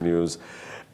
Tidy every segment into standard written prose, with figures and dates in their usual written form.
News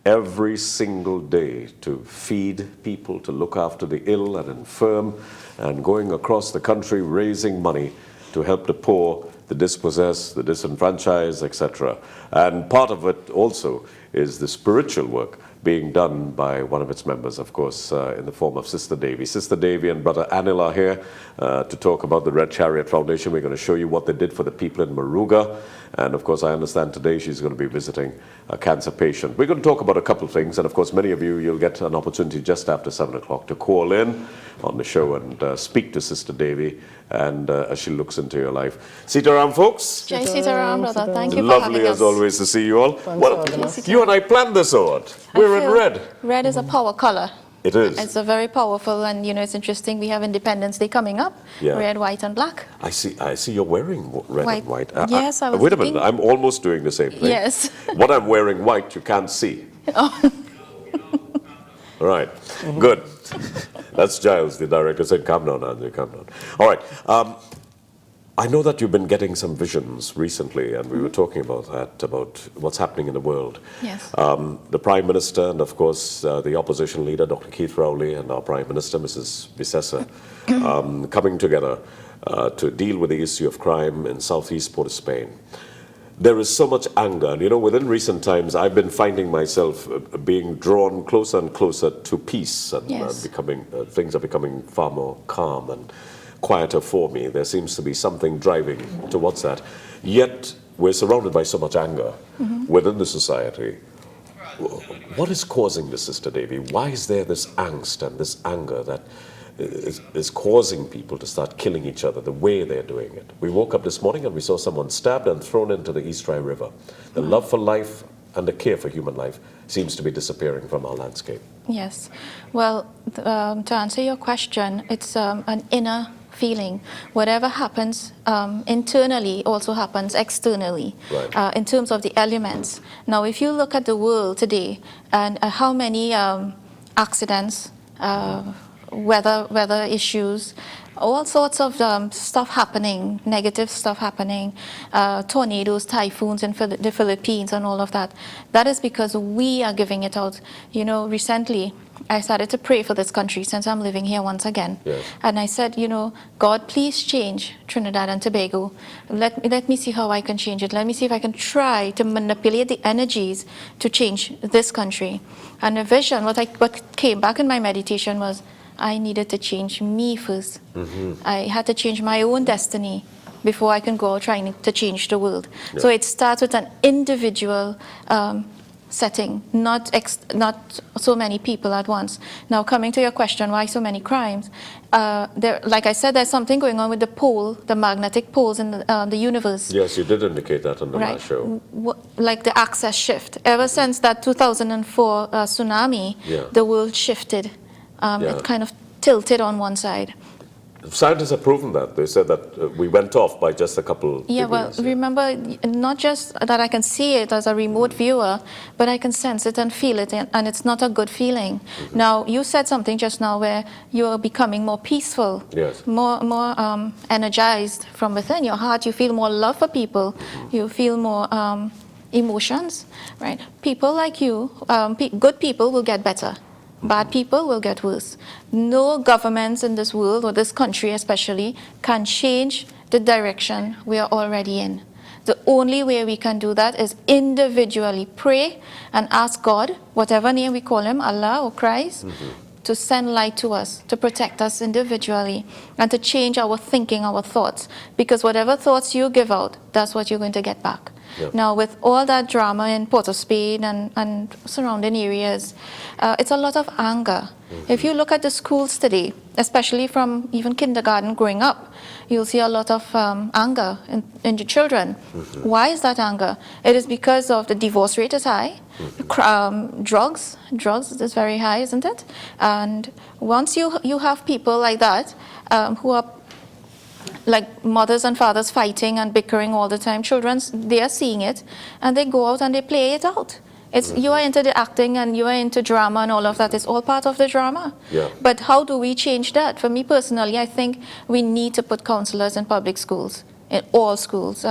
every single day to feed people, to look after the ill and infirm, and going across the country raising money to help the poor, the dispossessed, the disenfranchised, etc. And part of it also is the spiritual work being done by one of its members, of course, in the form of Sister Devi. Sister Devi and Brother Anil are here to talk about the Red Chariot Foundation. We're going to show you what they did for the people in Moruga. And of course, I understand today she's going to be visiting a cancer patient. We're going to talk about a couple of things. And of course, many of you, you'll get an opportunity just after 7 o'clock to call in on the show and speak to Sister Devi and as she looks into your life. Sitaram, folks. Jai Sitaram, brother. Thank you for having us. Lovely as always to see you all. Well, you and I planned this out. We're in red. Red is a power color. It is. It's a very powerful, and you know, it's interesting. We have Independence Day coming up. Yeah. Red, white, and black. I see you're wearing red and white. Yes, I was Wait a minute. I'm almost doing the same thing. Yes. What I'm wearing white, you can't see. Oh. All right. Good. That's Giles, the director, said, "Calm down, Andrew, calm down." All right. I know that you've been getting some visions recently, and we were talking about that, about what's happening in the world. Yes. The Prime Minister and, of course, the opposition leader, Dr. Keith Rowley, and our Prime Minister, Mrs. Bissessa, coming together to deal with the issue of crime in southeast Port of Spain. There is so much anger, and you know, within recent times, I've been finding myself being drawn closer and closer to peace, and yes. Things are becoming far more calm and quieter for me. There seems to be something driving towards that. Yet, we're surrounded by so much anger within the society. What is causing this, Sister Devi? Why is there this angst and this anger that is causing people to start killing each other the way they're doing it? We woke up this morning and we saw someone stabbed and thrown into the East Dry River. The love for life and the care for human life seems to be disappearing from our landscape. Yes. Well, to answer your question, it's an inner feeling. Whatever happens internally also happens externally, right. In terms of the elements. Now, if you look at the world today and how many accidents, weather issues, all sorts of stuff happening, negative stuff happening, tornadoes, typhoons in the Philippines and all of that. That is because we are giving it out. You know, recently I started to pray for this country since I'm living here once again. Yes. And I said, you know, God, please change Trinidad and Tobago. Let me see how I can change it. Let me see if I can try to manipulate the energies to change this country. And the vision, what came back in my meditation was, I needed to change me first. I had to change my own destiny before I can go out trying to change the world. Yeah. So it starts with an individual setting, not so many people at once. Now, coming to your question, why so many crimes? Like I said, there's something going on with the pole, the magnetic poles in the universe. Yes, you did indicate that on the last show. Like the axis shift. Ever since that 2004 tsunami, the world shifted. It kind of tilted on one side. Scientists have proven that. They said that we went off by just a couple degrees. Well, remember, not just that I can see it as a remote viewer, but I can sense it and feel it, and it's not a good feeling. Now, you said something just now where you're becoming more peaceful, yes. more energized from within your heart. You feel more love for people. You feel more emotions, right? People like you, good people will get better. Bad people will get worse. No governments in this world, or this country especially, can change the direction we are already in. The only way we can do that is individually pray and ask God, whatever name we call him, Allah or Christ, to send light to us, to protect us individually, and to change our thinking, our thoughts. Because whatever thoughts you give out, that's what you're going to get back. Yep. Now, with all that drama in Port of Spain and surrounding areas, it's a lot of anger. If you look at the schools today, especially from even kindergarten growing up, you'll see a lot of anger in the children. Why is that anger? It is because of the divorce rate is high, drugs is very high, isn't it? And once you have people like that who are like mothers and fathers fighting and bickering all the time, they are seeing it and they go out and they play it out. You are into the acting and you are into drama and all of that. It's all part of the drama. Yeah. But how do we change that? For me personally, I think we need to put counselors in public schools, in all schools.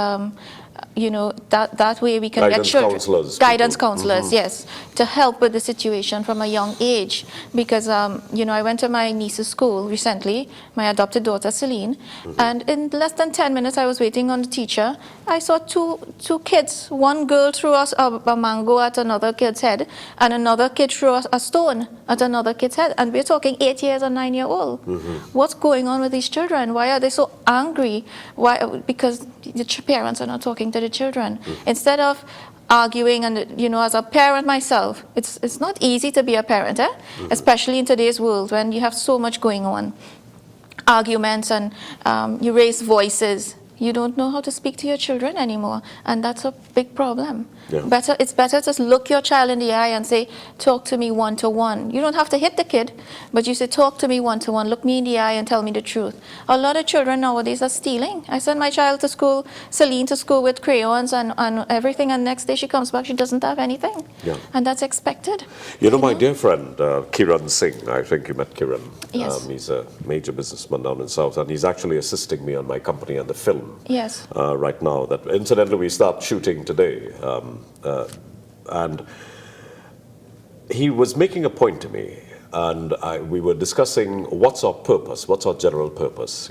that way we can get Guidance children. counselors, Guidance people. counselors, yes, to help with the situation from a young age. Because, I went to my niece's school recently, my adopted daughter Celine, and in less than 10 minutes I was waiting on the teacher. I saw two kids. One girl threw a mango at another kid's head, and another kid threw a stone at another kid's head. And we're talking 8 years and 9 year old. What's going on with these children? Why are they so angry? Why? Because the parents are not talking to the children. Instead of arguing, and as a parent myself, it's not easy to be a parent, especially in today's world when you have so much going on. Arguments, and you raise voices. You don't know how to speak to your children anymore, and that's a big problem. Yeah. It's better to look your child in the eye and say, talk to me one-to-one. You don't have to hit the kid, but you say, talk to me one-to-one, look me in the eye and tell me the truth. A lot of children nowadays are stealing. I send my child to school, Celine to school with crayons and everything, and next day she comes back, she doesn't have anything. Yeah. And that's expected. My dear friend, Kiran Singh, I think you met Kiran. Yes. He's a major businessman down in South, and he's actually assisting me on my company and the film. Yes. Right now. That incidentally we start shooting today, and he was making a point to me, and we were discussing what's our purpose, what's our general purpose.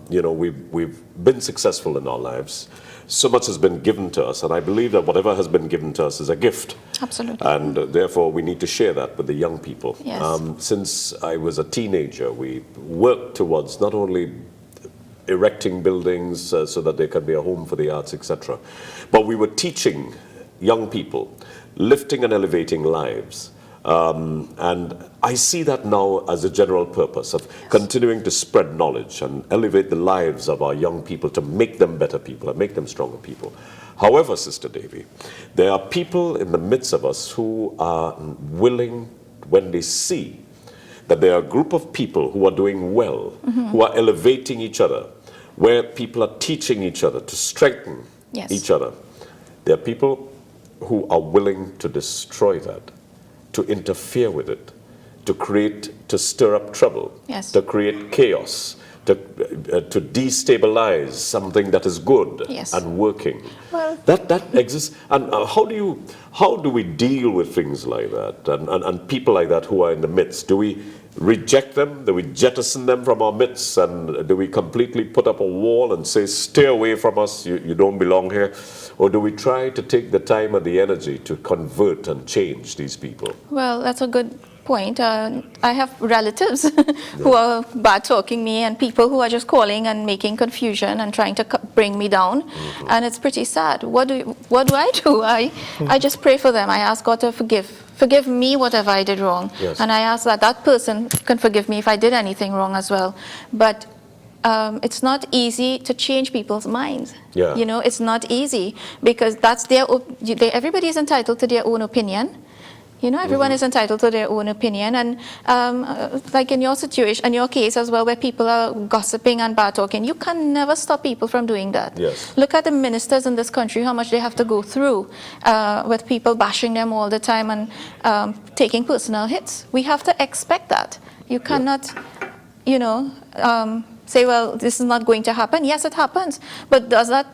We've been successful in our lives. So much has been given to us, and I believe that whatever has been given to us is a gift. Absolutely. And therefore, we need to share that with the young people. Yes. Since I was a teenager, we worked towards not only erecting buildings so that there can be a home for the arts, etc. But we were teaching young people, lifting and elevating lives. And I see that now as a general purpose of continuing to spread knowledge and elevate the lives of our young people to make them better people and make them stronger people. However, Sister Devi, there are people in the midst of us who are willing, when they see that there are a group of people who are doing well, who are elevating each other, where people are teaching each other to strengthen each other. There are people who are willing to destroy that, to interfere with it, to stir up trouble, to create chaos, to destabilize something that is good and working. Well, that exists. And how do we deal with things like that and people like that who are in the midst? Do we reject them? Do we jettison them from our midst? And do we completely put up a wall and say, stay away from us, you don't belong here? Or do we try to take the time and the energy to convert and change these people? Well, that's a good point. I have relatives who are bad-talking me, and people who are just calling and making confusion and trying to bring me down. And it's pretty sad. What do I do? I just pray for them. I ask God to forgive me whatever I did wrong. Yes. And I ask that person can forgive me if I did anything wrong as well. But it's not easy to change people's minds. Yeah. It's not easy, because that's everybody is entitled to their own opinion. Everyone is entitled to their own opinion. And like in your situation, in your case as well, where people are gossiping and bad talking, you can never stop people from doing that. Yes. Look at the ministers in this country, how much they have to go through with people bashing them all the time and taking personal hits. We have to expect that. You cannot, say, well, this is not going to happen. Yes, it happens. But does that,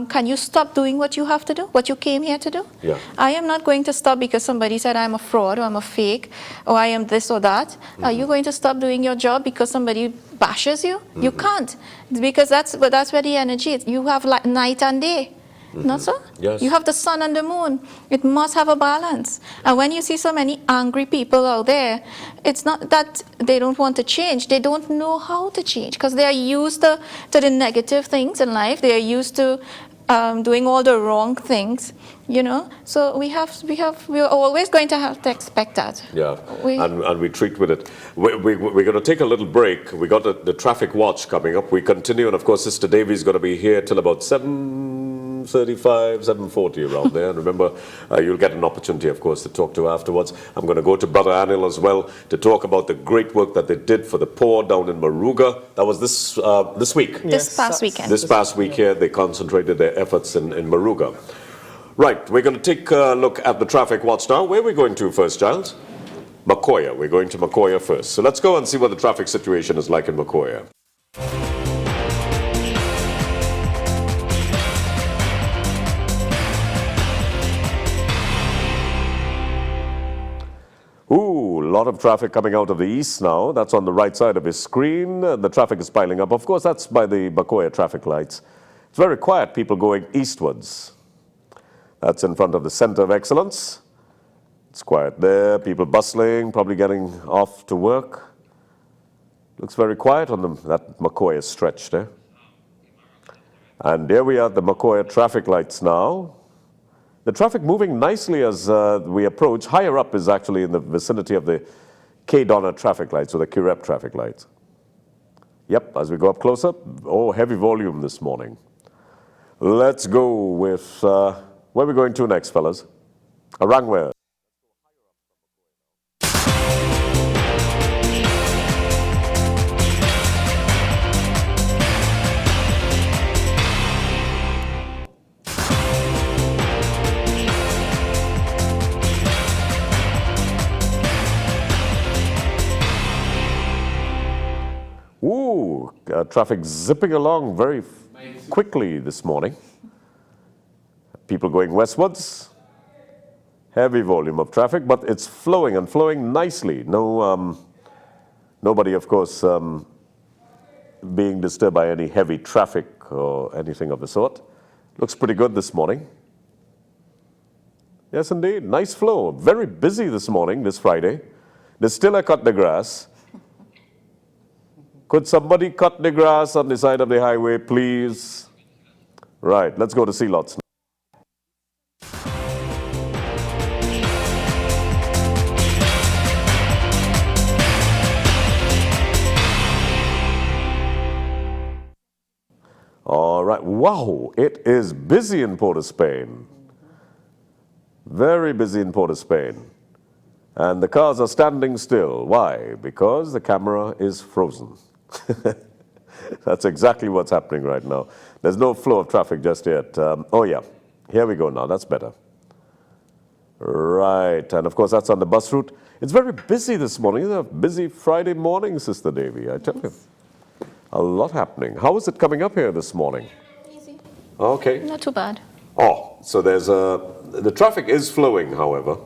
can you stop doing what you have to do, what you came here to do? Yeah. I am not going to stop because somebody said I'm a fraud or I'm a fake or I am this or that. Are you going to stop doing your job because somebody bashes you? You can't, because that's where the energy is. You have like night and day. Not so? Yes. You have the sun and the moon. It must have a balance. And when you see so many angry people out there, it's not that they don't want to change. They don't know how to change, because they are used to the negative things in life. They are used to doing all the wrong things, So we're always going to have to expect that. Yeah, and we treat with it. We're going to take a little break. We got the traffic watch coming up. We continue, and of course, Sister Devi is going to be here till about 7:35, 7:40 around there. And remember, you'll get an opportunity, of course, to talk to her afterwards. I'm going to go to Brother Anil as well to talk about the great work that they did for the poor down in Moruga. That was this week. This past weekend. This past week here, they concentrated their efforts in Moruga. Right, we're going to take a look at the traffic watch now. Where are we going to first, Giles? Makoya. We're going to Makoya first. So let's go and see what the traffic situation is like in Makoya. Ooh, a lot of traffic coming out of the east now. That's on the right side of his screen. The traffic is piling up. Of course, that's by the Bacoya traffic lights. It's very quiet, people going eastwards. That's in front of the Center of Excellence. It's quiet there, people bustling, probably getting off to work. Looks very quiet on that Bacoya stretch there. And there we are at the Bacoya traffic lights now. The traffic moving nicely as we approach. Higher up is actually in the vicinity of the K. Donna traffic lights, or the Kirep traffic lights. Yep, as we go up closer, oh, heavy volume this morning. Let's go with, where are we going to next, fellas? Arangwe. Ooh, traffic zipping along very quickly this morning. People going westwards. Heavy volume of traffic, but it's flowing and flowing nicely. No, nobody, of course, being disturbed by any heavy traffic or anything of the sort. Looks pretty good this morning. Yes, indeed. Nice flow. Very busy this morning, this Friday. There's still a cut the grass. Could somebody cut the grass on the side of the highway, please? Right, let's go to sea lots. All right, wow, it is busy in Port of Spain. Very busy in Port of Spain. And the cars are standing still. Why? Because the camera is frozen. That's exactly what's happening right now. There's no flow of traffic just yet. Oh yeah, here we go now, that's better. Right, and of course that's on the bus route. It's very busy this morning. It's a busy Friday morning, Sister Devi, I tell you. A lot happening. How is it coming up here this morning? Easy. Okay. Not too bad. Oh, so the traffic is flowing, however,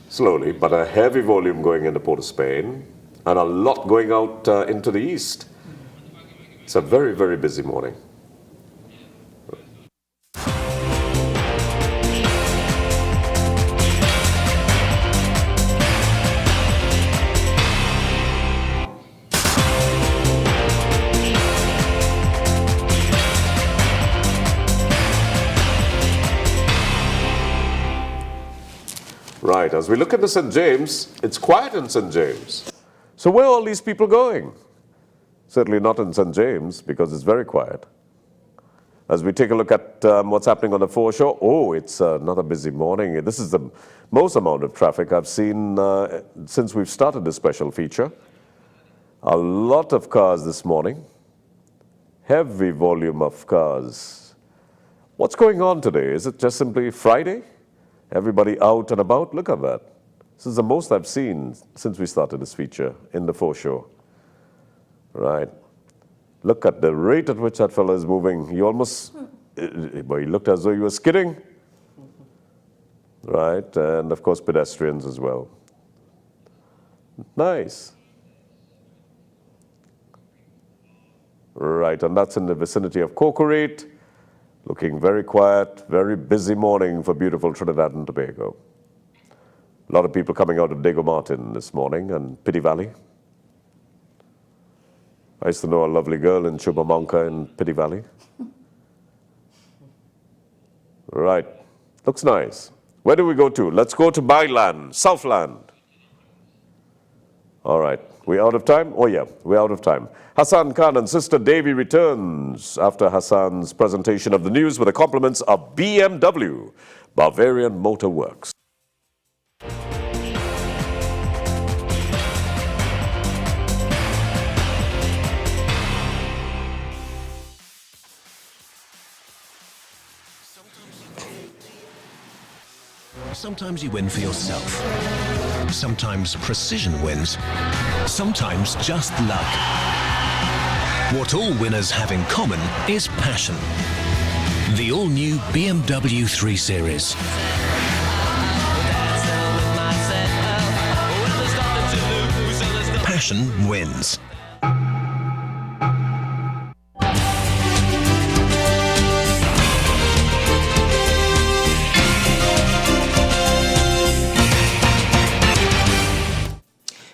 slowly, but a heavy volume going into Port of Spain. And a lot going out into the east. It's a very, very busy morning. Right, as we look into St. James, it's quiet in St. James. So where are all these people going? Certainly not in St. James, because it's very quiet. As we take a look at what's happening on the foreshore, oh, it's another busy morning. This is the most amount of traffic I've seen since we've started this special feature. A lot of cars this morning. Heavy volume of cars. What's going on today? Is it just simply Friday? Everybody out and about? Look at that. This is the most I've seen since we started this feature in the foreshore. Right. Look at the rate at which that fellow is moving. He almost, well, he looked as though he was skidding. Right, and of course pedestrians as well. Nice. Right, and that's in the vicinity of Cocorate. Looking very quiet, very busy morning for beautiful Trinidad and Tobago. A lot of people coming out of Diego Martin this morning and Pity Valley. I used to know a lovely girl in Chubamonka in Pity Valley. Right, looks nice. Where do we go to? Let's go to Byland, Southland. All right, we out of time? Oh yeah, we're out of time. Hassan Khan and Sister Devi returns after Hassan's presentation of the news with the compliments of BMW, Bavarian Motor Works. Sometimes you win for yourself. Sometimes precision wins. Sometimes just luck. What all winners have in common is passion. The all-new BMW 3 Series. passion wins.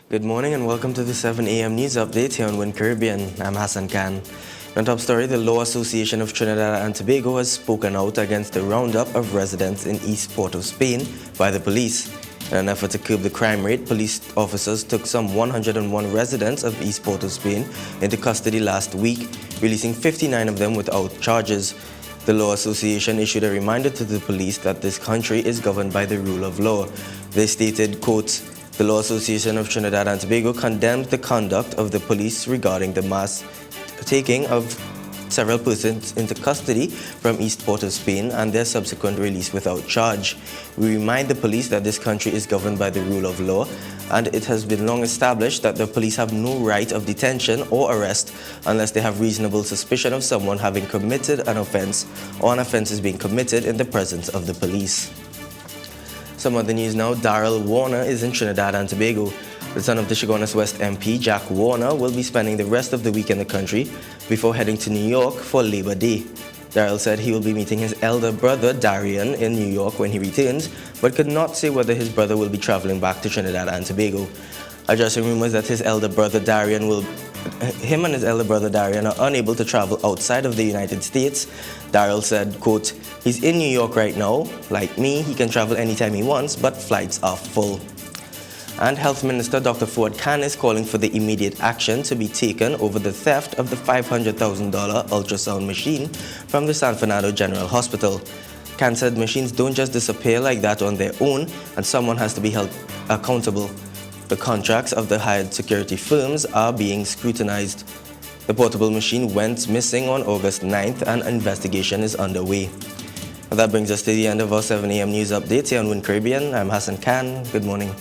Good morning and welcome to the 7 a.m. news update here on Win Caribbean. I'm Hassan Khan. On top story, the Law Association of Trinidad and Tobago has spoken out against the roundup of residents in East Port of Spain by the police. In an effort to curb the crime rate, police officers took some 101 residents of East Port of Spain into custody last week, releasing 59 of them without charges. The Law Association issued a reminder to the police that this country is governed by the rule of law. They stated, quote, "The Law Association of Trinidad and Tobago condemned the conduct of the police regarding the mass taking of several persons into custody from East Port of Spain and their subsequent release without charge. We remind the police that this country is governed by the rule of law, and it has been long established that the police have no right of detention or arrest unless they have reasonable suspicion of someone having committed an offense or an offense is being committed in the presence of the police." Some other news now. Daryl Warner is in Trinidad and Tobago. The son of the Chaguanas West MP, Jack Warner, will be spending the rest of the week in the country before heading to New York for Labor Day. Daryl said he will be meeting his elder brother, Darian, in New York when he returns, but could not say whether his brother will be traveling back to Trinidad and Tobago. Addressing rumors that his elder brother, Darian, are unable to travel outside of the United States, Daryl said, quote, "He's in New York right now. Like me, he can travel anytime he wants, but flights are full." And Health Minister Dr. Ford Khan is calling for the immediate action to be taken over the theft of the $500,000 ultrasound machine from the San Fernando General Hospital. Khan said machines don't just disappear like that on their own, and someone has to be held accountable. The contracts of the hired security firms are being scrutinized. The portable machine went missing on August 9th, and an investigation is underway. That brings us to the end of our 7 a.m. news update here on Win Caribbean. I'm Hassan Khan. Good morning.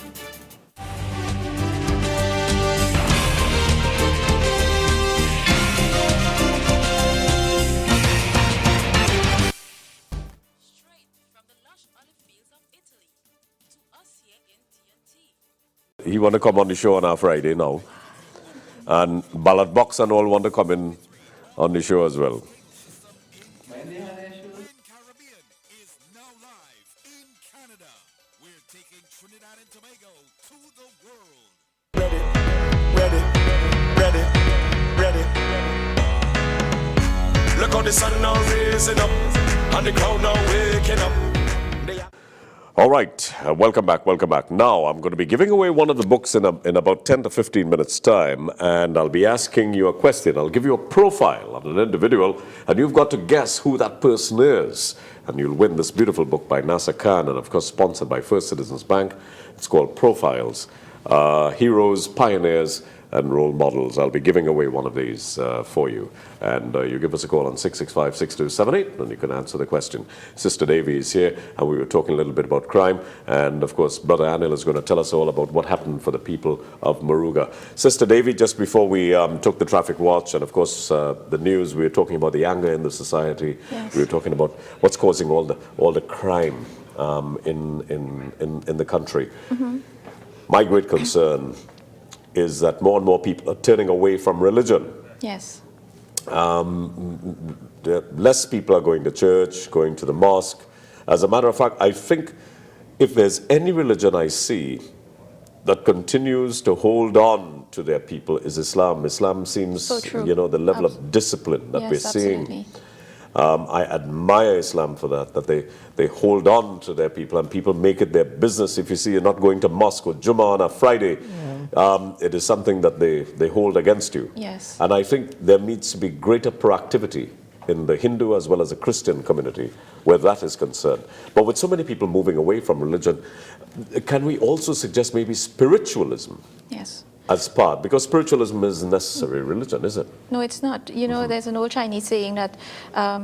He want to come on the show on our Friday now. And Ballot Box and all want to come in on the show as well. Caribbean is now live in Canada. We're taking Trinidad and Tobago to the world. Ready. Look how the sun now raising up, and the crowd now waking up. All right, welcome back. Now, I'm going to be giving away one of the books in about 10 to 15 minutes' time, and I'll be asking you a question. I'll give you a profile of an individual, and you've got to guess who that person is. And you'll win this beautiful book by Nasser Khan, and of course sponsored by First Citizens Bank. It's called Profiles, Heroes, Pioneers, and Role Models. I'll be giving away one of these for you. And you give us a call on 665-6278 and you can answer the question. Sister Devi is here, and we were talking a little bit about crime. And of course, Brother Anil is going to tell us all about what happened for the people of Moruga. Sister Devi, just before we took the traffic watch, and of course the news, we were talking about the anger in the society. Yes. We were talking about what's causing all the crime in the country. Mm-hmm. My great concern is that more and more people are turning away from religion. Yes. Less people are going to church, going to the mosque. As a matter of fact, I think if there's any religion I see that continues to hold on to their people is Islam. Islam seems, So true. the level of discipline that Yes, we're seeing. absolutely. I admire Islam for that they hold on to their people, and people make it their business. If you see you're not going to mosque or Jummah on a Friday, it is something that they hold against you. Yes. And I think there needs to be greater proactivity in the Hindu as well as the Christian community where that is concerned. But with so many people moving away from religion, can we also suggest maybe spiritualism Yes. as part? Because spiritualism is necessary religion, is it? No, it's not. You know, there's an old Chinese saying that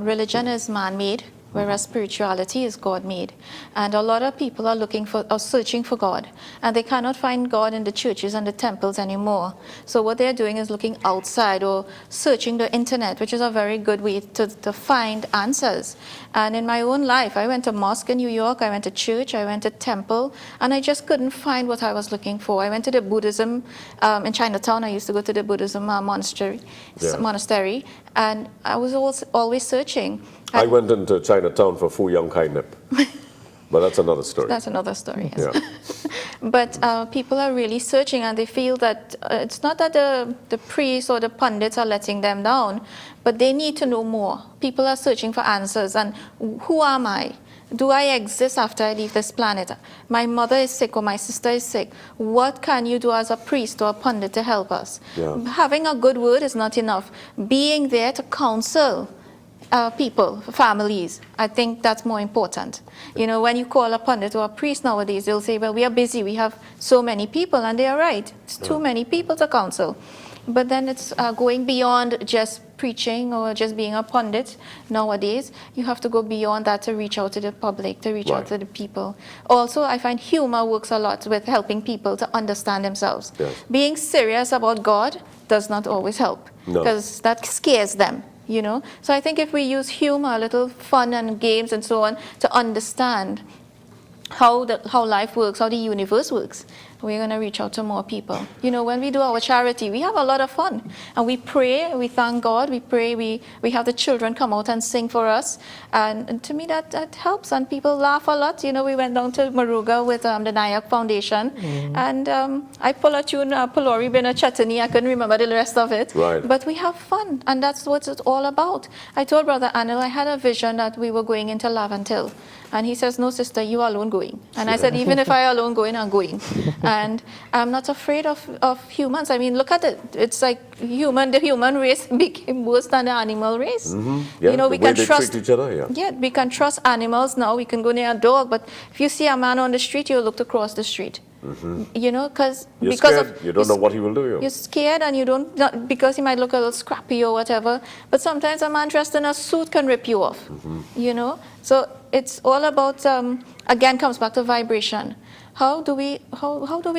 religion is man-made, whereas spirituality is God-made. And a lot of people are searching for God, and they cannot find God in the churches and the temples anymore. So what they're doing is looking outside or searching the internet, which is a very good way to find answers. And in my own life, I went to mosque in New York, I went to church, I went to temple, and I just couldn't find what I was looking for. I went to the Buddhism in Chinatown. I used to go to the Buddhism monastery, and I was always searching. I went into Chinatown for Fu Young Kai Nip. But that's another story. That's another story, yes. Yeah. But people are really searching, and they feel that it's not that the priests or the pundits are letting them down, but they need to know more. People are searching for answers, and who am I? Do I exist after I leave this planet? My mother is sick or my sister is sick. What can you do as a priest or a pundit to help us? Yeah. Having a good word is not enough. Being there to counsel people, families, I think that's more important. You know, when you call a pundit or a priest nowadays, they'll say, well, we are busy, we have so many people, and they are right. It's too many people to counsel. But then it's going beyond just preaching or just being a pundit nowadays. You have to go beyond that to reach out to the public, to reach out to the people. Also, I find humor works a lot with helping people to understand themselves. Yes. Being serious about God does not always help, because that scares them. You know, so I think if we use humor, a little fun and games and so on to understand how life works, how the universe works, we're going to reach out to more people. You know, when we do our charity, we have a lot of fun. And we pray, we thank God, we pray, we have the children come out and sing for us. And to me, that helps. And people laugh a lot. You know, we went down to Moruga with the Nayak Foundation. And I pull a tune, Pulori Bina Chatani. I couldn't remember the rest of it. Right. But we have fun. And that's what it's all about. I told Brother Anil I had a vision that we were going into Lavantil. And he says, no, sister, you alone going. And I said, even if I alone going, I'm going. And I'm not afraid of humans. I mean, look at it. It's like the human race became worse than the animal race. Yeah, you know, we the way can they trust treat each other, Yeah, we can trust animals now. We can go near a dog. But if you see a man on the street, you look across the street. You know, because scared. You don't know what he will do. You're scared, and you not because he might look a little scrappy or whatever. But sometimes a man dressed in a suit can rip you off. You know, so it's all about again comes back to vibration. How do we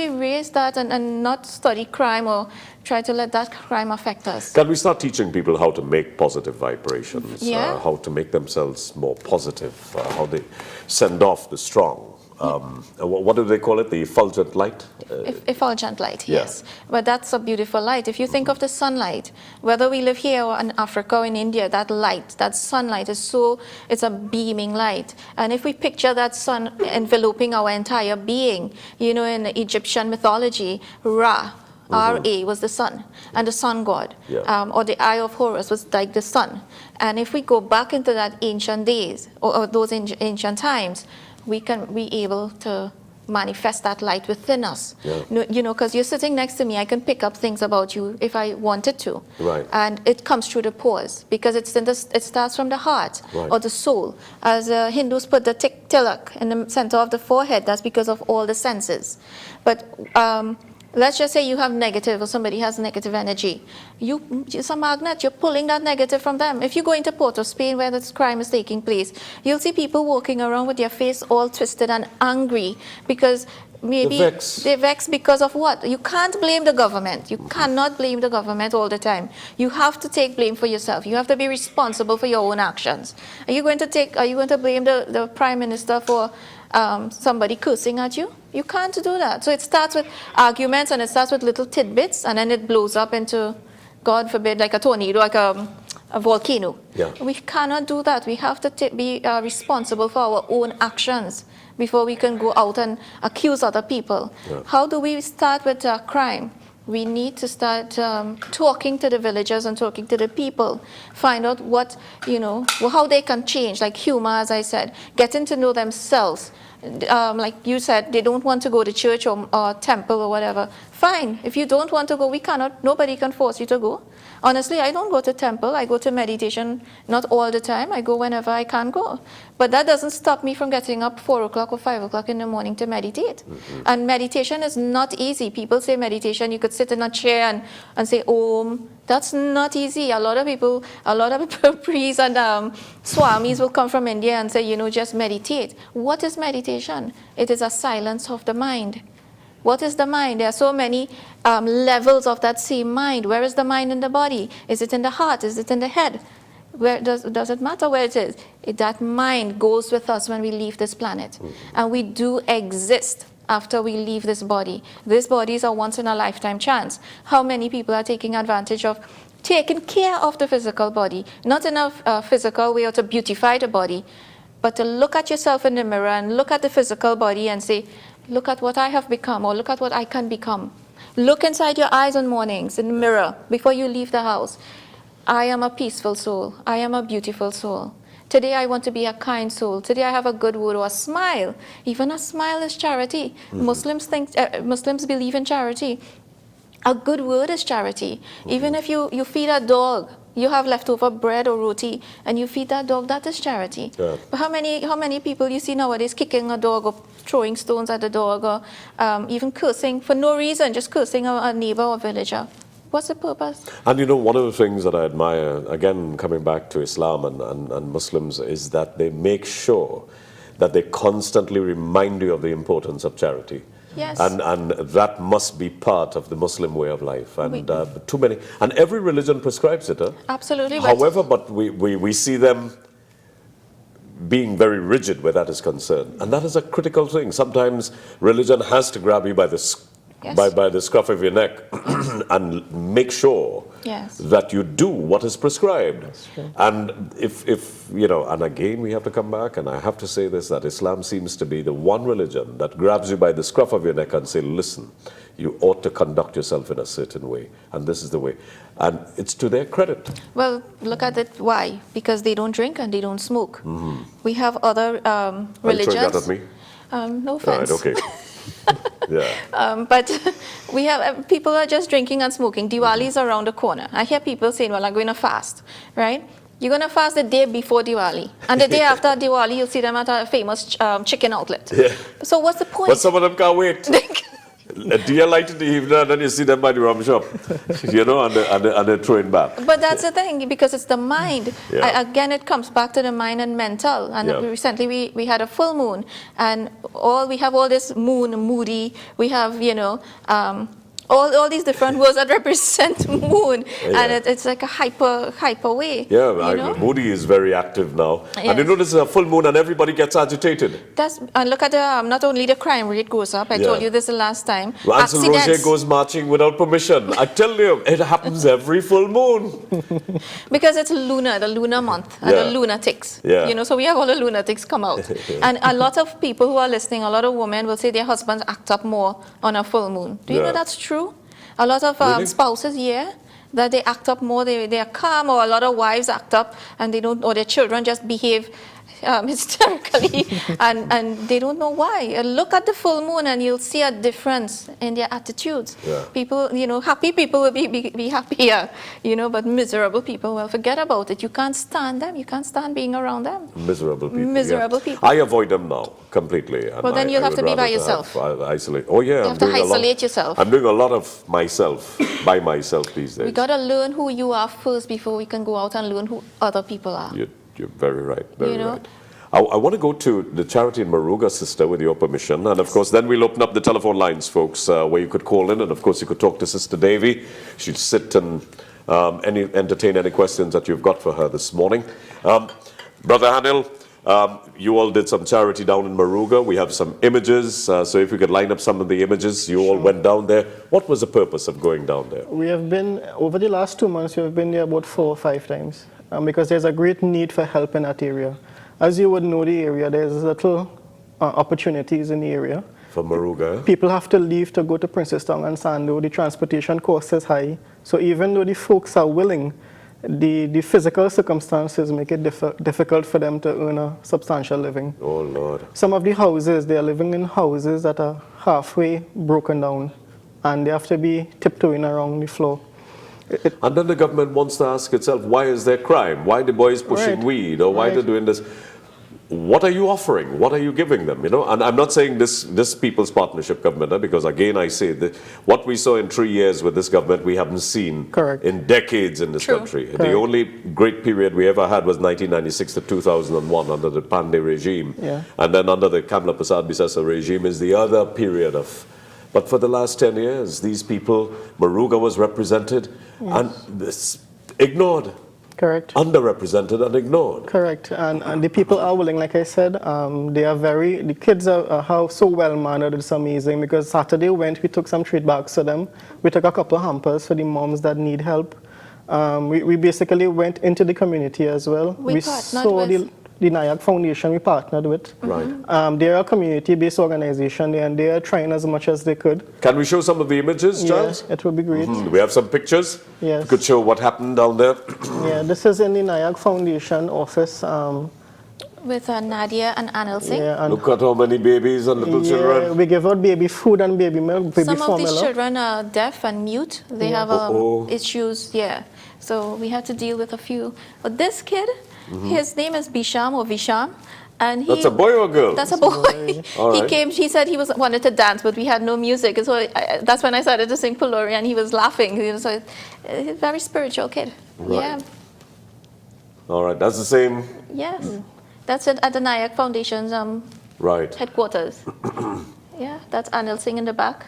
raise that and not study crime or try to let that crime affect us? Can we start teaching people how to make positive vibrations? Yeah. How to make themselves more positive? How they send off the strong? What do they call it? The effulgent light? Effulgent light, Yeah. yes. But that's a beautiful light. If you think of the sunlight, whether we live here or in Africa or in India, that light, that sunlight it's a beaming light. And if we picture that sun enveloping our entire being, you know, in Egyptian mythology, Ra, R-A was the sun, and the sun god, or the eye of Horus was like the sun. And if we go back into that ancient days, or those ancient times, we can be able to manifest that light within us. You know, because you're sitting next to me, I can pick up things about you if I wanted to. Right. And it comes through the pores, because it starts from the heart or the soul. As Hindus put the tilak in the center of the forehead, that's because of all the senses. But let's just say you have negative, or somebody has negative energy. It's a magnet. You're pulling that negative from them. If you go into Port of Spain, where this crime is taking place, you'll see people walking around with their face all twisted and angry because maybe they're vexed because of what? You can't blame the government. You cannot blame the government all the time. You have to take blame for yourself. You have to be responsible for your own actions. Are you going to blame the Prime Minister for somebody cursing at you? You can't do that. So it starts with arguments, and it starts with little tidbits, and then it blows up into, God forbid, like a tornado, like a volcano. Yeah. We cannot do that. We have to be responsible for our own actions before we can go out and accuse other people. Yeah. How do we start with crime? We need to start talking to the villagers and talking to the people. Find out what, you know, how they can change, like humor, as I said, getting to know themselves. Like you said, they don't want to go to church or temple or whatever. Fine. If you don't want to go, nobody can force you to go. Honestly, I don't go to temple. I go to meditation, not all the time. I go whenever I can go. But that doesn't stop me from getting up 4 o'clock or 5 o'clock in the morning to meditate. And meditation is not easy. People say meditation, you could sit in a chair and say Om, That's not easy. A lot of people, priests and swamis will come from India and say, you know, just meditate. What is meditation? It is a silence of the mind. What is the mind? There are so many levels of that same mind. Where is the mind in the body? Is it in the heart? Is it in the head? Where does it matter where it is? That mind goes with us when we leave this planet. And we do exist after we leave this body. This body is a once-in-a-lifetime chance. How many people are taking advantage of taking care of the physical body? Not in a physical way or to beautify the body, but to look at yourself in the mirror and look at the physical body and say, look at what I have become, or look at what I can become. Look inside your eyes in mornings, in the mirror, before you leave the house. I am a peaceful soul. I am a beautiful soul. Today I want to be a kind soul. Today I have a good word or a smile. Even a smile is charity. Muslims believe in charity. A good word is charity. Even if you feed a dog, you have leftover bread or roti, and you feed that dog, that is charity. Yeah. But how many people you see nowadays kicking a dog or throwing stones at the dog, or even cursing for no reason, just cursing a neighbor or villager? What's the purpose? And you know, one of the things that I admire, again, coming back to Islam and Muslims, is that they make sure that they constantly remind you of the importance of charity. Yes. And that must be part of the Muslim way of life. And too many, and every religion prescribes it. Absolutely. However, but we see them being very rigid where that is concerned. And that is a critical thing. Sometimes religion has to grab you by the by the scruff of your neck and make sure that you do what is prescribed. And if you know, and again we have to come back, and I have to say this, that Islam seems to be the one religion that grabs you by the scruff of your neck and say, listen, you ought to conduct yourself in a certain way, and this is the way. And it's to their credit. Well, look at it. Why? Because they don't drink and they don't smoke. We have other religions. Are you throwing that at me? No offense. All right, okay. Yeah. But we have people are just drinking and smoking. Diwali is around the corner. I hear people saying, well, I'm going to fast, right? You're going to fast the day before Diwali. And the day after Diwali, you'll see them at a famous chicken outlet. Yeah. So what's the point? But some of them can't wait. A deer light in the evening, and then you see them by the rum shop, you know, and they're throwing back. But that's the thing, because it's the mind. Again, it comes back to the mind and mental. And recently we had a full moon, and we have all this moon, moody. We have, you know, all these different words that represent moon, and it's like a hyper way. Yeah, you know? Moody is very active now, and you know this is a full moon, and everybody gets agitated. And look at the not only the crime rate goes up. I told you this the last time. Well, Ansel Roger goes marching without permission. I tell you, it happens every full moon. Because it's lunar, the lunar month, and the lunatics. You know, so we have all the lunatics come out, and a lot of people who are listening, a lot of women will say their husbands act up more on a full moon. Do you know that's true? A lot of spouses, that they act up more, they are calm, or a lot of wives act up and they don't, or their children just behave hysterically and they don't know why. Look at the full moon and you'll see a difference in their attitudes. People, you know, happy people will be happier, you know, but miserable people will forget about it. You can't stand them. You can't stand being around them. Miserable people. Miserable people. I avoid them now completely. Well, then you'll have to be by yourself. Isolate. Oh yeah, you have to isolate yourself. I'm doing a lot of myself by myself these days. We got to learn who you are first before we can go out and learn who other people are. You're very right, very right. I want to go to the charity in Moruga, sister, with your permission. And of course, then we'll open up the telephone lines, folks, where you could call in. And of course, you could talk to Sister Devi. She'd sit and entertain any questions that you've got for her this morning. Brother Hanil, you all did some charity down in Moruga. We have some images. So if you could line up some of the images, you all went down there. What was the purpose of going down there? We have been, over the last 2 months, we have been there about 4 or 5 times. Because there's a great need for help in that area. As you would know the area, there's little opportunities in the area. For Moruga? People have to leave to go to Princestown and Sando. The transportation cost is high. So even though the folks are willing, the physical circumstances make it difficult for them to earn a substantial living. Oh, Lord. Some of the houses, they are living in houses that are halfway broken down, and they have to be tiptoeing around the floor. And then the government wants to ask itself, why is there crime? Why the boys pushing weed? Or why they're doing this? what are you offering? What are you giving them? You know, and I'm not saying this People's Partnership government, because again I say that what we saw in 3 years with this government, we haven't seen Correct. in decades in this True. country. Correct. The only great period we ever had was 1996 to 2001 under the Pandey regime, Yeah. and then under the Kamla Prasad Bisesa regime is the other period of. But for the last 10 years, these people, Moruga was represented and this ignored. Correct. Underrepresented and ignored. Correct, and the people are willing, like I said, the kids are so well mannered, it's amazing, because Saturday we took some treat bags for them. We took a couple of hampers for the moms that need help. We basically went into the community as well. We partnered saw with- the NIAC Foundation we partnered with. Right. They're a community-based organization, and they are trying as much as they could. Can we show some of the images, Charles? Yeah, it would be great. We have some pictures. Yes. You could show what happened down there. Yeah, this is in the NIAC Foundation office. With Nadia and Anil Singh. Yeah, and Look at how many babies and little yeah, children. we give out baby food and baby milk, baby Some formula. of these children are deaf and mute. They have issues, yeah. So we have to deal with a few. But this kid, his name is Bisham or Visham. And he, That's a boy or a girl? That's a boy. All He right. came, he said he wanted to dance, but we had no music. So that's when I started to sing Pulori, and he was laughing. He was a very spiritual kid. Right. Yeah. All right, that's the same. Yes. That's at the Nayak Foundation's Right. headquarters. Yeah, that's Anil Singh in the back.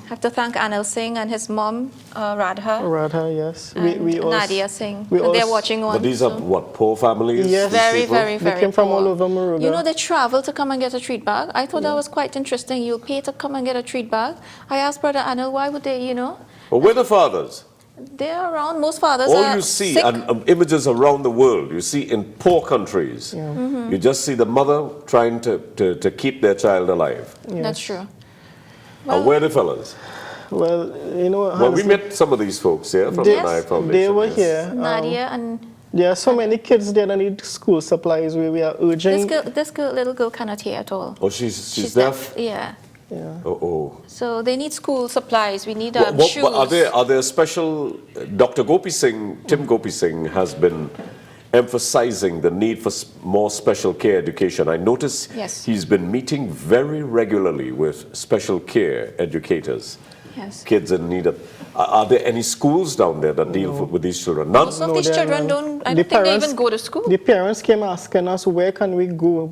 Have to thank Anil Singh and his mom, Radha, Radha, yes. and We also, Nadia Singh. we They're also- watching on. But these are so- what, poor families? Yes. these Very, people? very, They very came from poor. all over Moruga. You know, they travel to come and get a treat bag. I thought that was quite interesting. You'll pay to come and get a treat bag. I asked Brother Anil, why would they, Well, where are the fathers? they're around. Most fathers All are you see, sick. and images around the world, you see in poor countries, you just see the mother trying to keep their child alive. That's true. And where are the fellas? Well, Well, we met some of these folks here from the Yes. Nayak Foundation. they were yes. here. Nadia and There are so many kids there that need school supplies. We are urging. little girl cannot hear at all. Oh, she's deaf? Yeah. Oh. So they need school supplies. We need shoes. What are there special? Dr. Gopi Singh, Tim Gopi Singh, has been emphasizing the need for more special care education. I notice Yes. he's been meeting very regularly with special care educators, Yes. kids in need of. Are there any schools down there that deal with these children? None. Most of No, these there are children none. I The don't think they parents- even go to school. The parents came asking us where can we go,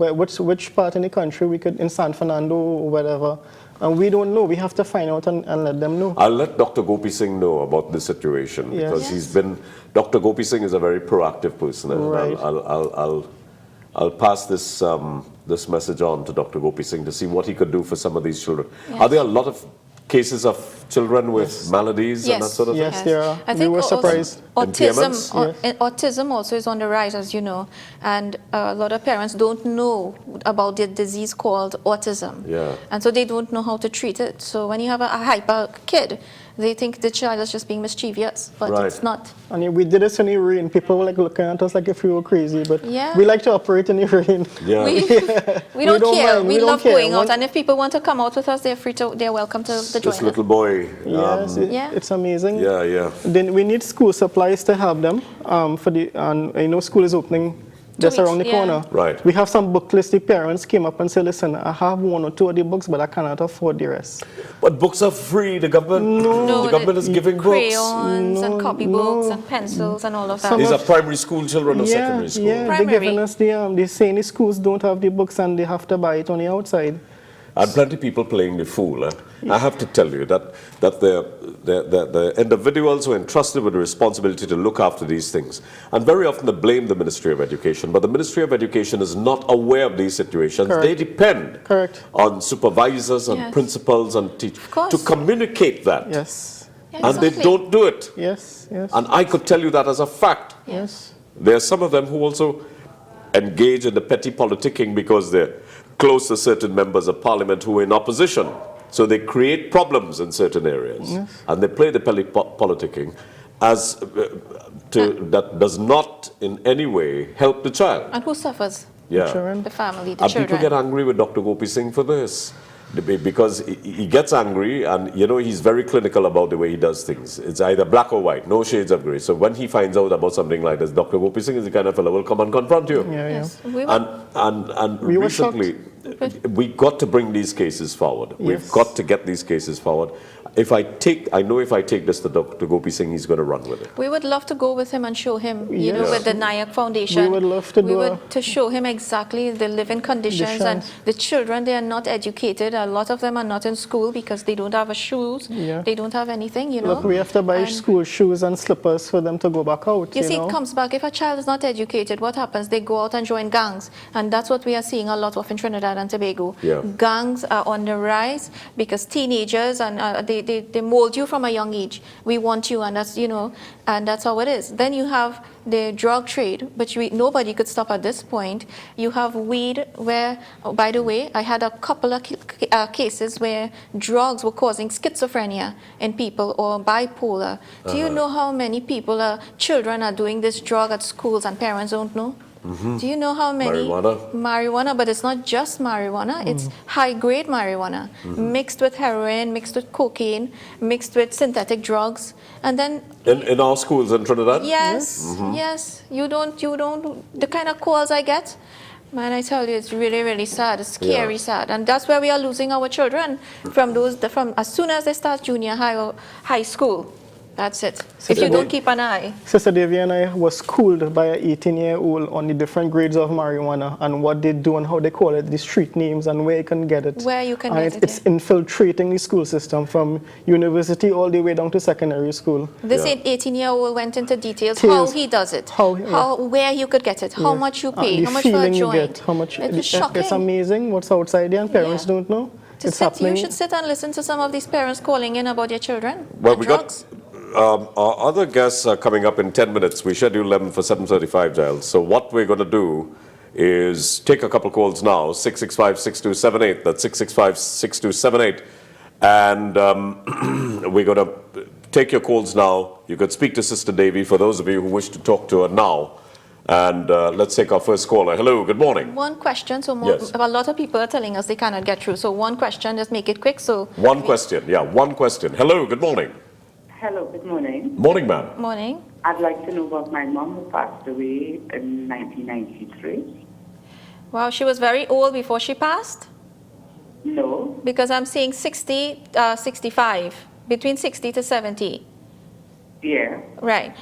which part in the country we could, in San Fernando or whatever. And we don't know. We have to find out and let them know. I'll let Dr. Gopi Singh know about this situation Yes. because Yes. he's been. Dr. Gopi Singh is a very proactive person, and Right. I'll pass this this message on to Dr. Gopi Singh to see what he could do for some of these children. Yes. Are there a lot of cases of children with maladies and that Yes. sort of Yes, thing? there are. I We think were also surprised. Autism, Impairments? autism also is on the rise, as you know, and a lot of parents don't know about the disease called autism, Yeah. and so they don't know how to treat it. So when you have a hyper kid, they think the child is just being mischievous, but Right. it's not. And we did this in the rain. People were like looking at us like if we were crazy, but Yeah. we like to operate in the rain. Yeah. We don't don't care. mind. We We don't love care. going out, One- and if people want to come out with us, they're welcome to join This us. little boy. Yes, Yeah. it's amazing. Yeah. Then we need school supplies to help them. And school is opening just weeks, around the yeah. corner. Right. We have some book lists. The parents came up and said, "Listen, I have one or two of the books, but I cannot afford the rest." But books are free. The government. No, the government is giving books. crayons and copybooks no. and pencils and all of that. These are primary school children or secondary school. Yeah, they're Primary. giving us they're saying the schools don't have the books and they have to buy it on the outside. And plenty of people playing the fool. I have to tell you that the individuals who are entrusted with the responsibility to look after these things, and very often they blame the Ministry of Education, but the Ministry of Education is not aware of these situations. Correct. They depend Correct. on supervisors and Yes. principals and teachers course. to communicate that. Yes, Yeah, And they exactly. don't do it. yes, yes, And I could tell you that as a fact. yes. There are some of them who also engage in the petty politicking because they're close to certain members of parliament who are in opposition. So they create problems in certain areas. And they play the petty politicking as that does not in any way help the child. And who suffers? Yeah. Children. The family, the And children. people get angry with Dr. Gopi Singh for this. because he gets angry, and you know he's very clinical about the way he does things. It's either black or white, no shades of gray. So when he finds out about something like this, Dr. Gopi Singh is the kind of fellow who will come and confront you. Yeah, yeah. Yes. We were, And We were recently, we got to bring these cases forward. We've Yes. got to get these cases forward. I know if I take this to Dr. Gopi Singh, he's going to run with it. we would love to go with him and show him, you know, Yes. with the Nayak Foundation. We would love to We do would to show him exactly the living conditions and the children. They are not educated. A lot of them are not in school because they don't have a shoes. Yeah. They don't have anything, you know. Look, we have to buy And school shoes and slippers for them to go back out. You see, know? it comes back. If a child is not educated, what happens? They go out and join gangs. And that's what we are seeing a lot of in Trinidad and Tobago. Yeah. Gangs are on the rise because teenagers, and they mold you from a young age. We want you, and that's, you know, and that's how it is. Then you have the drug trade, which nobody could stop at this point. You have weed where, oh, by the way, I had a couple of cases where drugs were causing schizophrenia in people or bipolar. Do you know how many people, children are doing this drug at schools and parents don't know? Do you know how many? Marijuana, but it's not just marijuana, it's high-grade marijuana, mixed with heroin, mixed with cocaine, mixed with synthetic drugs. And then In our schools in Trinidad? yes, yes, you don't, the kind of calls I get, man, I tell you, it's really, really sad. It's scary, sad. And that's where we are losing our children from as soon as they start junior high or high school. That's it. If you don't keep an eye. Sister Devi and I was schooled by an 18-year-old on the different grades of marijuana and what they do and how they call it, the street names and where you can get it. Where you can and get it, it's infiltrating the school system from university all the way down to secondary school. This 18-year-old went into details how he does it, where you could get it, how much you pay, the how much for a feeling you joint. get, how much It was shocking. It's amazing what's outside there and parents don't know. It's happening. You should sit and listen to some of these parents calling in about their children. Well, and we drugs. got our other guests are coming up in 10 minutes. We scheduled them for 7:35, Giles. So what we're going to do is take a couple calls now, 665-6278. That's 665-6278. And we're going to take your calls now. You could speak to Sister Devi for those of you who wish to talk to her now. And let's take our first caller. Hello, good morning. One question, so Yes. a lot of people are telling us they cannot get through. So one question, just make it quick. So One question. One question. Hello, good morning. Hello, good morning. Morning, ma'am. morning. I'd like to know about my mom who passed away in 1993. Wow, she was very old before she passed? No, Because I'm seeing 60, 65, between 60 to 70. yeah, Right.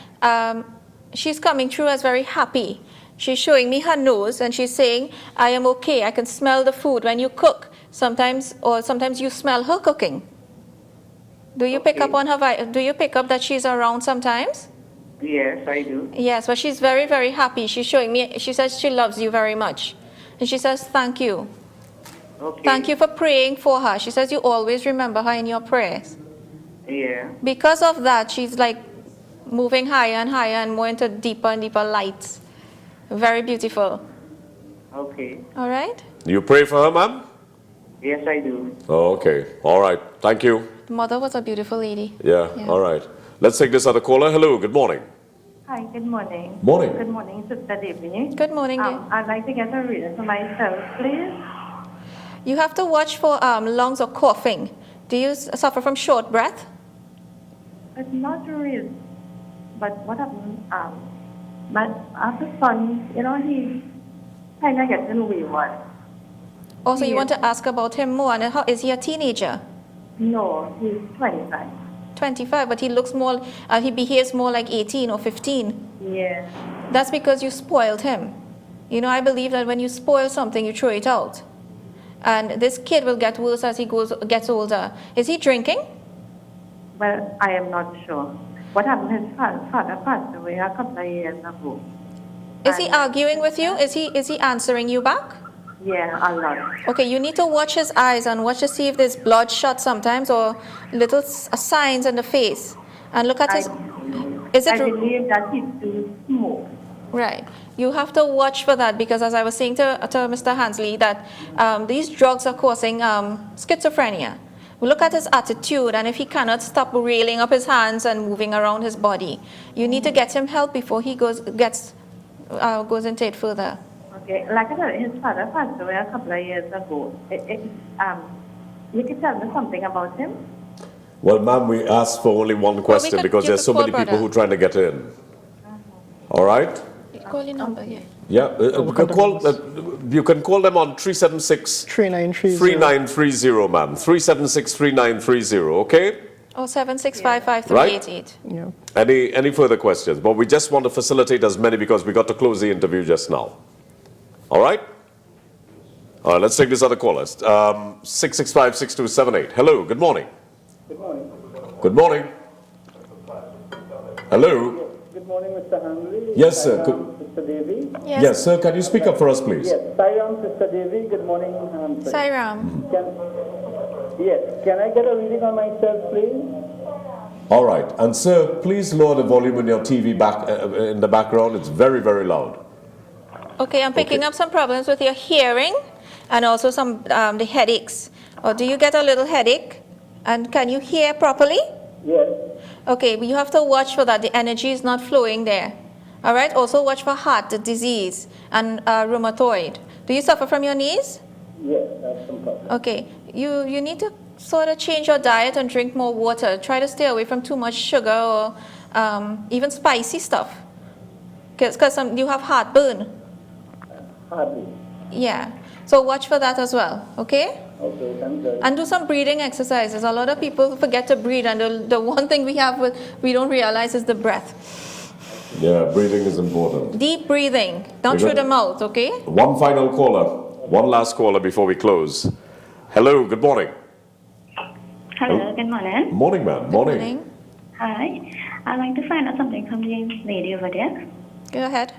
She's coming through as very happy. She's showing me her nose and she's saying, I am okay. I can smell the food when you cook. Sometimes you smell her cooking. Do you pick up on her? Do you pick up that she's around sometimes? yes, I do. Yes, but she's very, very happy. She's showing me, she says she loves you very much. And she says, thank you. Okay. Thank you for praying for her. She says you always remember her in your prayers. Yeah, Because of that, she's like moving higher and higher and more into deeper and deeper lights. Very beautiful. okay. All right? You pray for her, ma'am? Yes, I do. Oh, okay. All right. Thank you. The mother was a beautiful lady. Yeah. All right. Let's take this other caller. Hello, good morning. Hi, good morning. Morning. Good morning, Sister Devi. Good morning, dear. I'd like to get a reading for myself, please. You have to watch for lungs or coughing. Do you suffer from short breath? It's not real, but what happened? But after son, he kind of gets in wayward. Also, you want to ask about him more. And how is he a teenager? No, he's 25. 25, but he looks more, he behaves more like 18 or 15. Yeah. That's because you spoiled him. I believe that when you spoil something, you throw it out. And this kid will get worse as he gets older. Is he drinking? Well, I am not sure. What happened? His father passed away a couple of years ago. Is he arguing with you? Is he answering you back? Yeah, a lot. Okay, you need to watch his eyes and watch to see if there's bloodshot sometimes or little signs in the face. And look at his... I believe that he still smokes. Right. You have to watch for that because as I was saying to Mr. Hansley that these drugs are causing schizophrenia. Look at his attitude and if he cannot stop railing up his hands and moving around his body. You need to get him help before he goes into it further. Okay, like I said, his father passed away a couple of years ago. You can tell me something about him. Well, ma'am, we asked for only one question because you there's could so call many people brother. who are trying to get in. All right? Call your number, yeah. Yeah, you can call them on 376 3930. 3930, ma'am. 376 3930, okay? Or 7655388. Yeah. Any further questions? But we just want to facilitate as many because we got to close the interview just now. All right? All right, let's take this other caller. 665-6278. Hello, good morning. Good morning. Good morning. Hello. Good morning, Mr. Hanley. Yes, sir. Sister Devi. Yes, sir. Can you speak up for us, please? Yes, Sairam, Sister Devi. Good morning. Sairam. Can I get a reading on myself, please? All right. And sir, please lower the volume in your TV back in the background. It's very, very loud. Okay, I'm picking up some problems with your hearing and also some the headaches. Or do you get a little headache? And can you hear properly? Yes. Okay, but you have to watch for that. The energy is not flowing there. All right. Also watch for heart disease and rheumatoid. Do you suffer from your knees? Yes, that's some problem. Okay. You need to sort of change your diet and drink more water. Try to stay away from too much sugar or even spicy stuff. Because you have heartburn. Hardly. Yeah. So watch for that as well. Okay? Okay, thank you. And do some breathing exercises. A lot of people forget to breathe, and the one thing we don't realize is the breath. Yeah, breathing is important. Deep breathing, not through the mouth, okay? One final caller. One last caller before we close. Hello, good morning. Hello, good morning. Morning, ma'am. Morning. Hi. I'd like to find out something from the lady over there. Go ahead.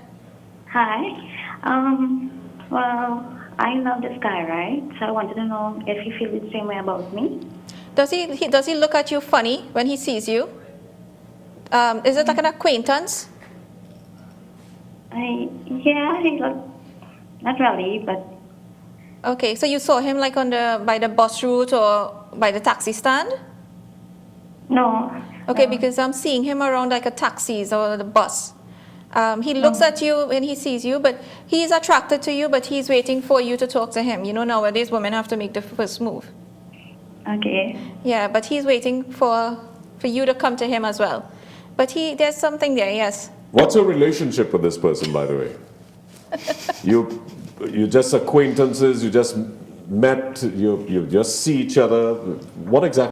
Hi. Well, I love this guy, right? So I wanted to know if he feels the same way about me. Does he look at you funny when he sees you? Is it like an acquaintance? Yeah, he looked, not really, but Okay, so you saw him like by the bus route or by the taxi stand? no. Okay, because I'm seeing him around like a taxis or the bus. He looks at you when he sees you, but he's attracted to you, but he's waiting for you to talk to him. You know, nowadays women have to make the first move. Okay. Yeah, but he's waiting for you to come to him as well. But there's something there, yes. What's your relationship with this person, by the way? You just acquaintances, you just met, you just see each other. What exactly?